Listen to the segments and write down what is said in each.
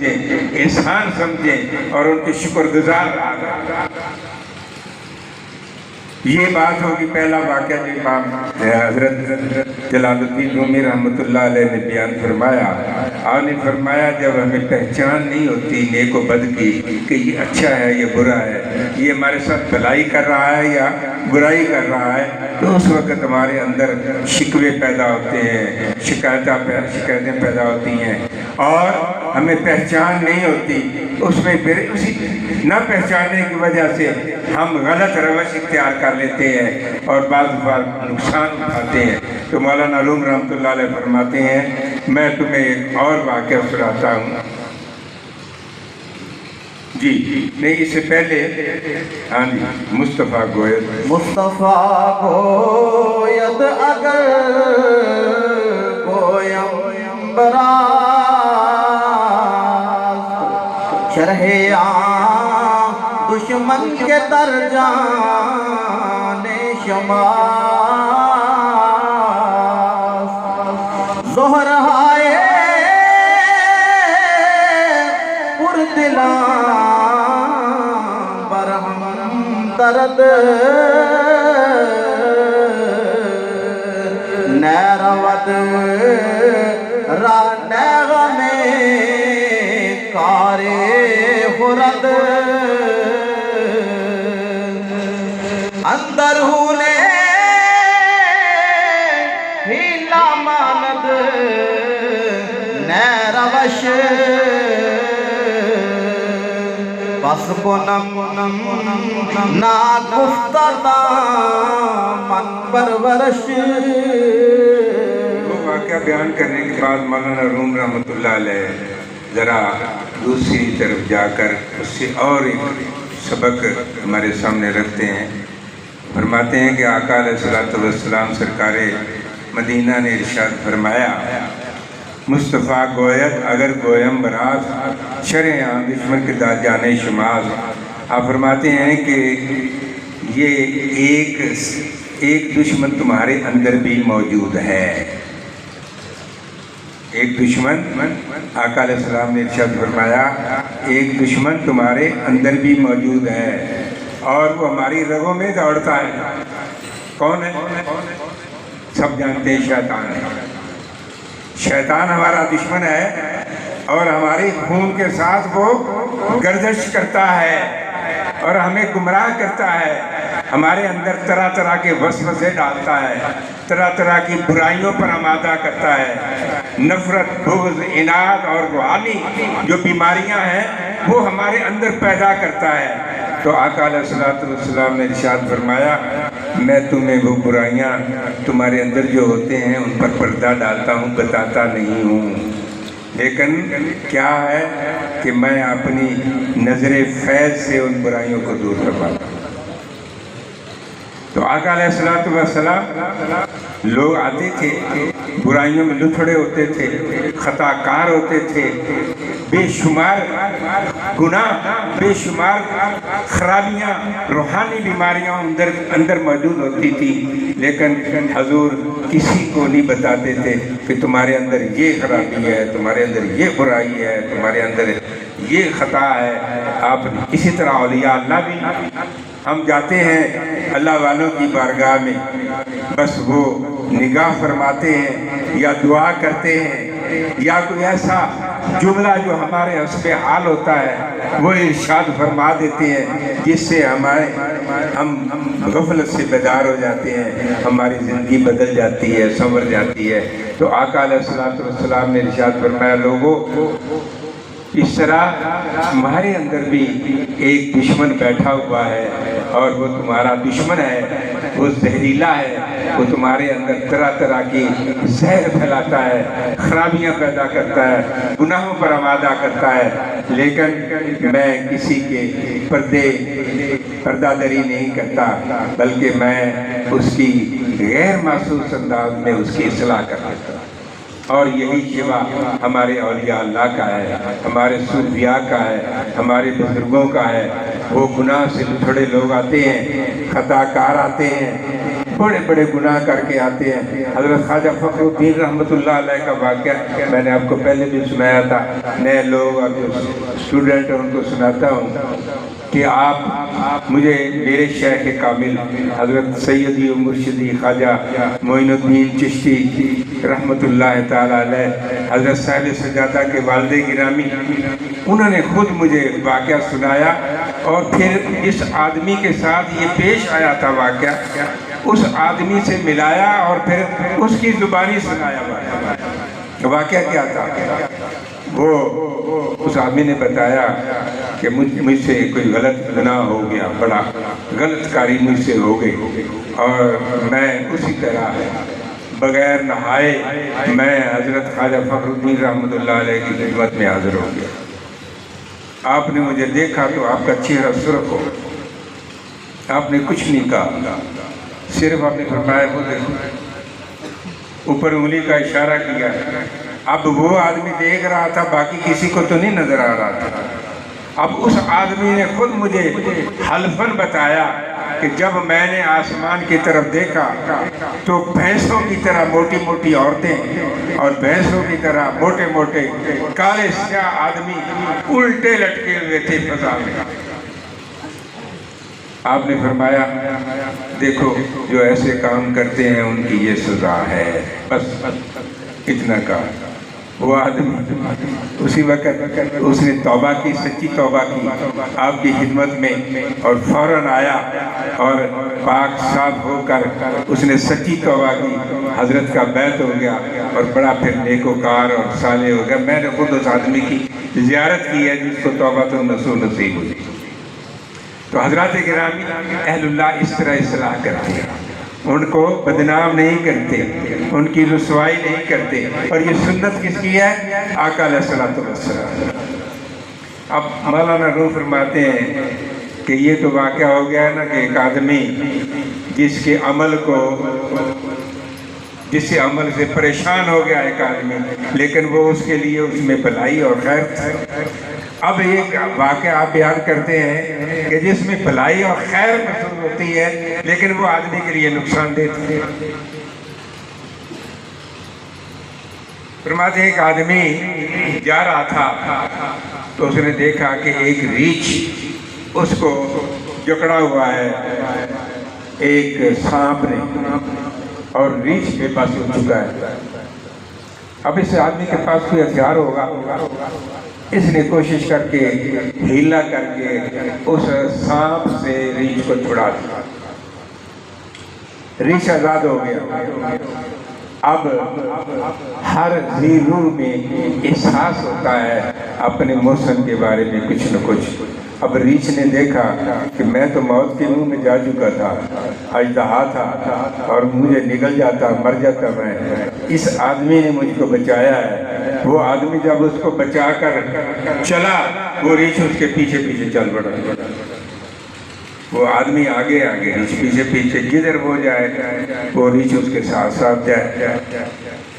سمجھیں، احسان سمجھیں اور ان کے شکر گزار رہا کریں۔ یہ بات ہوگی پہلا واقعہ جو امام حضرت جلال الدین رومی رحمۃ اللہ علیہ نے بیان فرمایا۔ آپ نے فرمایا جب ہمیں پہچان نہیں ہوتی نیک و بد کی کہ یہ اچھا ہے یہ برا ہے، یہ ہمارے ساتھ بھلائی کر رہا ہے یا برائی کر رہا ہے، تو اس وقت ہمارے اندر شکوے پیدا ہوتے ہیں، شکایتیں پیدا ہوتی ہیں اور ہمیں پہچان نہیں ہوتی۔ اس میں پھر اسی نہ پہچاننے کی وجہ سے ہم غلط روش اختیار کر لیتے ہیں اور بعض بار نقصان اٹھاتے ہیں۔ تو مولانا روم رحمۃ اللہ علیہ فرماتے ہیں میں تمہیں ایک اور واقعہ سناتا ہوں۔ جی نہیں اس سے پہلے ہاں جی مصطفیٰ گوید اگر گویم براز شرح دشمن کے در جان شماس زہر ہائے پردلان برہم درد نیرود رانیغ میں کارے خورد اندر ہونے ہیلا ماند نیروش بس کنم نا گفتہ من پرورش۔ وہ واقعہ بیان کرنے کے بعد مولانا روم رحمۃ اللہ علیہ ذرا دوسری طرف جا کر اس سے اور ایک سبق ہمارے سامنے رکھتے ہیں۔ فرماتے ہیں کہ آقا علیہ الصلوۃ والسلام سرکار مدینہ نے ارشاد فرمایا مصطفیٰ گوید اگر گویم براز شرح عام دشمن کے داد جانے شماز۔ آپ فرماتے ہیں کہ یہ ایک دشمن تمہارے اندر بھی موجود ہے۔ ایک دشمن آقا علیہ السلام نے ارشاد فرمایا ایک دشمن تمہارے اندر بھی موجود ہے اور وہ ہماری رگوں میں دوڑتا ہے۔ کون ہے؟ سب جانتے ہیں شیطان ہے۔ شیطان ہمارا دشمن ہے اور ہماری خون کے ساتھ وہ گردش کرتا ہے اور ہمیں گمراہ کرتا ہے، ہمارے اندر طرح طرح کے وسوسے ڈالتا ہے، طرح طرح کی برائیوں پر آمادہ کرتا ہے۔ نفرت، بغض، عناد اور روحانی جو بیماریاں ہیں وہ ہمارے اندر پیدا کرتا ہے۔ تو آقا علیہ الصلوۃ والسلام نے ارشاد فرمایا میں تمہیں وہ برائیاں تمہارے اندر جو ہوتے ہیں ان پر پردہ ڈالتا ہوں، بتاتا نہیں ہوں، لیکن کیا ہے کہ میں اپنی نظر فیض سے ان برائیوں کو دور کرواتا ہوں۔ تو آقا علیہ الصلوۃ والسلام لوگ آتے تھے برائیوں میں لتھڑے ہوتے تھے، خطا کار ہوتے تھے، بے شمار گناہ، بے شمار خرابیاں، روحانی بیماریاں اندر موجود ہوتی تھی، لیکن حضور کسی کو نہیں بتاتے تھے کہ تمہارے اندر یہ خرابی ہے، تمہارے اندر یہ برائی ہے، تمہارے اندر یہ خطا ہے۔ آپ اسی طرح اولیاء اللہ بھی ہم جاتے ہیں اللہ والوں کی بارگاہ میں، بس وہ نگاہ فرماتے ہیں یا دعا کرتے ہیں یا کوئی ایسا جملہ جو ہمارے حسب حال ہوتا ہے وہ ارشاد فرما دیتے ہیں جس سے ہم غفلت سے بیدار ہو جاتے ہیں، ہماری زندگی بدل جاتی ہے، سنور جاتی ہے۔ تو آقا علیہ الصلوۃ والسلام نے ارشاد فرمایا لوگوں اس طرح تمہارے اندر بھی ایک دشمن بیٹھا ہوا ہے اور وہ تمہارا دشمن ہے، وہ زہریلا ہے، وہ تمہارے اندر طرح طرح کی زہر پھیلاتا ہے، خرابیاں پیدا کرتا ہے، گناہوں پر آمادہ کرتا ہے، لیکن میں کسی کے پردہ دری نہیں کرتا بلکہ میں اس کی غیر محسوس انداز میں اس کی اصلاح کر دیتا ہوں۔ اور یہی شیوا ہمارے اولیاء اللہ کا ہے، ہمارے صوفیاء کا ہے، ہمارے بزرگوں کا ہے۔ وہ گناہ سے لتھڑے لوگ آتے ہیں، خطا کار آتے ہیں، बड़े बड़े गुनाह करके आते हैं। हज़रत ख्वाजा फखरुद्दीन रहमतुल्लाह अलैह का वाक़या मैंने आपको पहले भी सुनाया था, नए लोग और जो स्टूडेंट हैं उनको सुनाता हूँ कि आप मुझे मेरे शेख कामिल हज़रत सैयदी व मुर्शिदी ख्वाजा मोइनुद्दीन चिश्ती रहमतुल्लाह ताला अलैह हज़रत साहिब सजादा के वालिद गिरामी उन्होंने खुद मुझे वाक़या सुनाया और फिर इस आदमी के साथ ये पेश आया था वाक़या, उस आदमी से मिलाया और फिर उसकी ज़ुबानी सुनाया वाक़या क्या था। वो उस आदमी ने बताया कि मुझसे कोई गलत गुनाह हो गया, बड़ा गलत कारी मुझसे हो गई और मैं उसी तरह बग़ैर नहाए मैं हज़रत ख्वाजा फखरुद्दीन रहमतुल्लाह अलैह की खिदमत में हाज़िर हो गया। आपने मुझे देखा तो आपका चेहरा सुर्ख हो, आपने कुछ नहीं कहा, सिर्फ आपने फरमाया वो देखो, ऊपर उंगली का इशारा किया। अब वो आदमी देख रहा था, बाकी किसी को तो नहीं नजर आ रहा था। अब उस आदमी ने खुद मुझे हल्फन बताया कि जब मैंने आसमान की तरफ देखा तो भैंसों की तरह मोटी मोटी औरतें और भैंसों की तरह मोटे मोटे काले स्याह आदमी उल्टे लटके हुए थे फजा में। आपने फरमाया देखो जो ऐसे काम करते हैं उनकी ये सजा है, बस इतना कहा। वो आदमी उसी वक्त उसने तौबा की, सच्ची तौबा की आपकी खिदमत में और फौरन आया और पाक साफ होकर उसने सच्ची तौबा की, हजरत का बैत हो गया और बड़ा फिर नेकोकार और साले हो गया। मैंने खुद उस आदमी की ज़ियारत की है जिसको तौबा तो नसीब हुई। तो हजरत गिरामी अहलुल्लाह इस तरह इस्लाह करते हैं, उनको बदनाम नहीं करते, उनकी रुसवाई नहीं करते। और ये सुन्नत किसकी है? आका अलैहिस्सलातु वस्सलाम। अब मौलाना रूह फरमाते हैं कि ये तो वाक़या हो गया है ना कि एक आदमी जिसके अमल से परेशान हो गया एक आदमी, लेकिन वो उसके लिए उसमें भलाई और खैर। अब एक वाक़या आप बयान करते हैं कि जिसमें भलाई और खैर महसूस होती है लेकिन वो आदमी के लिए नुकसानदेह है। फरमाते एक आदमी जा रहा था तो उसने देखा कि एक रीछ उसको जकड़ा हुआ है एक सांप ने और रीछ के पास हो चुका है। अब इस आदमी के पास कोई हथियार होगा, इसने कोशिश करके हीला करके उस सांप से रीछ को छुड़ा दिया, रीछ आजाद हो गया। अब हर जी रूह में एहसास होता है अपने मौसम के बारे में कुछ न कुछ। अब रीछ ने देखा कि मैं तो मौत के मुंह में जा चुका था, अजदहा था और मुझे निकल जाता, मर जाता मैं। इस आदमी ने मुझको बचाया है। वो आदमी जब उसको बचा कर चला, वो रीछ उसके पीछे पीछे चल पड़ा। वो आदमी आगे आगे, रीछ पीछे पीछे, जिधर वो जाए वो रीछ उसके साथ साथ जाए।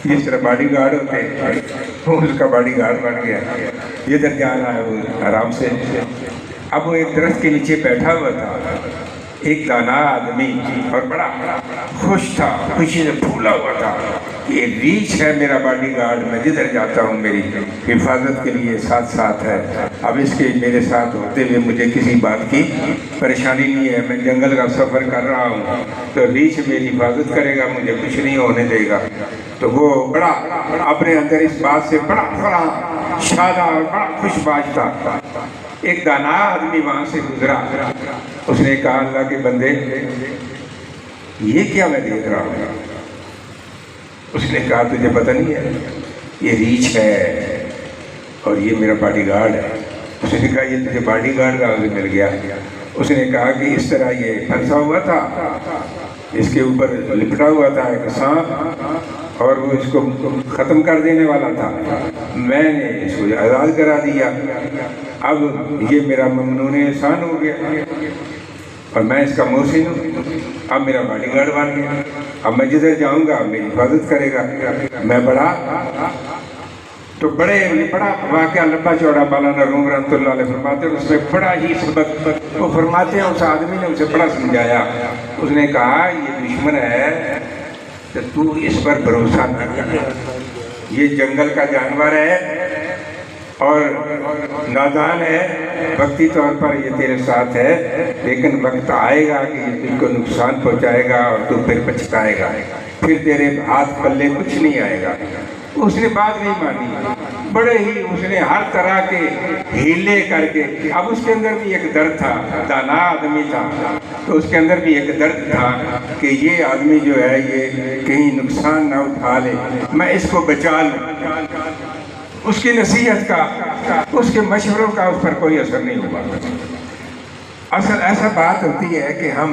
जिस तरह बॉडी गार्ड होते हैं वो उसका बॉडी गार्ड बन गया, जिधर जाना है वो आराम से। अब वो एक दरख्त के नीचे बैठा हुआ था, एक दाना आदमी और बड़ा खुश था, खुशी से फूला हुआ था। ये रीछ है मेरा बॉडी गार्ड, मैं जिधर जाता हूँ मेरी हिफाजत के लिए साथ साथ है। अब इसके मेरे साथ होते हुए मुझे किसी बात की परेशानी नहीं है। मैं जंगल का सफ़र कर रहा हूँ तो रीछ मेरी हिफाजत करेगा, मुझे कुछ नहीं होने देगा। तो वो बड़ा अपने अंदर इस बात से बड़ा शादा और बड़ा खुशबाश था। एक दाना आदमी वहाँ से गुजरा, उसने कहा अल्लाह के बंदे ये क्या मैं देख रहा हूँ? उसने कहा तुझे पता नहीं है ये रीछ है और ये मेरा बॉडी गार्ड है। उसने कहा ये तुझे बॉडी गार्ड कहाँ से मिल गया? उसने कहा कि इस तरह ये फंसा हुआ था, इसके ऊपर लिपटा हुआ था एक सांप और वो इसको ख़त्म कर देने वाला था, मैंने इसको आज़ाद करा दिया। अब ये मेरा ममनून एहसान हो गया और मैं इसका मोहसिन हूँ। अब मेरा बॉडीगार्ड बन गया, अब मैं जिधर जाऊँगा मेरी हिफाजत करेगा। मैं बड़ा तो बड़ा वाक़या लंबा चौड़ा मौलाना रूम रहमतुल्लाह अलैह फरमाते हैं, उसमें बड़ा ही सबक वो फरमाते हैं। उस आदमी ने उसे बड़ा समझाया। उसने कहा ये दुश्मन है तो तू इस पर भरोसा न कर, ये जंगल का जानवर है और नादान है, वक्ती तौर पर ये तेरे साथ है, लेकिन वक्त आएगा कि ये तुझको नुकसान पहुंचाएगा और तू फिर पछताएगा, फिर तेरे हाथ पल्ले कुछ नहीं आएगा। उसने बात नहीं मानी, बड़े ही उसने हर तरह के हीले करके, अब उसके अंदर भी एक दर्द था, दाना आदमी था, तो उसके अंदर भी एक दर्द था कि ये आदमी जो है ये कहीं नुकसान ना उठा ले, मैं इसको बचा लूँ। उसकी नसीहत का, उसके मशवरों का उस पर कोई असर नहीं हुआ। असल ऐसा बात होती है कि हम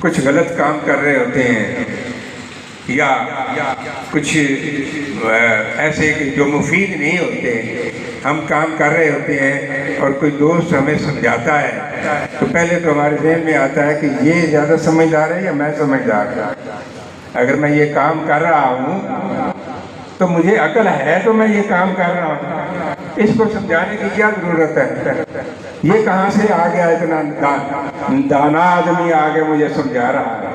कुछ गलत काम कर रहे होते हैं या कुछ ऐसे कि जो मुफीद नहीं होते, हम काम कर रहे होते हैं और कोई दोस्त हमें समझाता है तो पहले तो हमारे ज़हन में आता है कि ये ज़्यादा समझदार है या मैं समझदार। अगर मैं ये काम कर रहा हूँ तो मुझे अकल है तो मैं ये काम कर रहा हूँ, इसको समझाने की क्या ज़रूरत है? ये कहाँ से आ गया इतना दाना आदमी आगे मुझे समझा रहा है?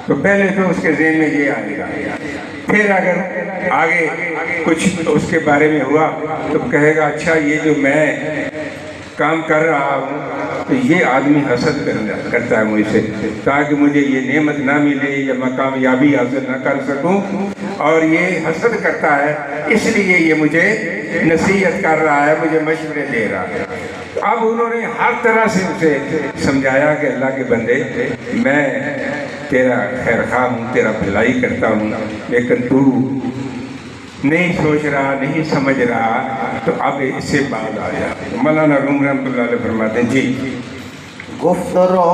तो पहले तो उसके ज़हन में ये आएगा, फिर अगर आगे कुछ उसके बारे में हुआ तो कहेगा अच्छा ये जो मैं काम कर रहा हूँ तो ये आदमी हसद करता है मुझसे, ताकि मुझे ये नेमत ना मिले या मैं कामयाबी हासिल ना कर सकूँ, और ये हसद करता है इसलिए ये मुझे नसीहत कर रहा है, मुझे मशवरे दे रहा है। अब उन्होंने हर तरह से उसे समझाया कि अल्लाह के बंदे मैं तेरा खैर खा हूँ, तेरा भलाई करता हूँ, लेकिन तू नहीं सोच रहा, नहीं समझ रहा, तो अब इससे बात आ जा। मौलाना रूम रहमतुल्लाह अलैह फरमाते हैं जी गुफ्तरो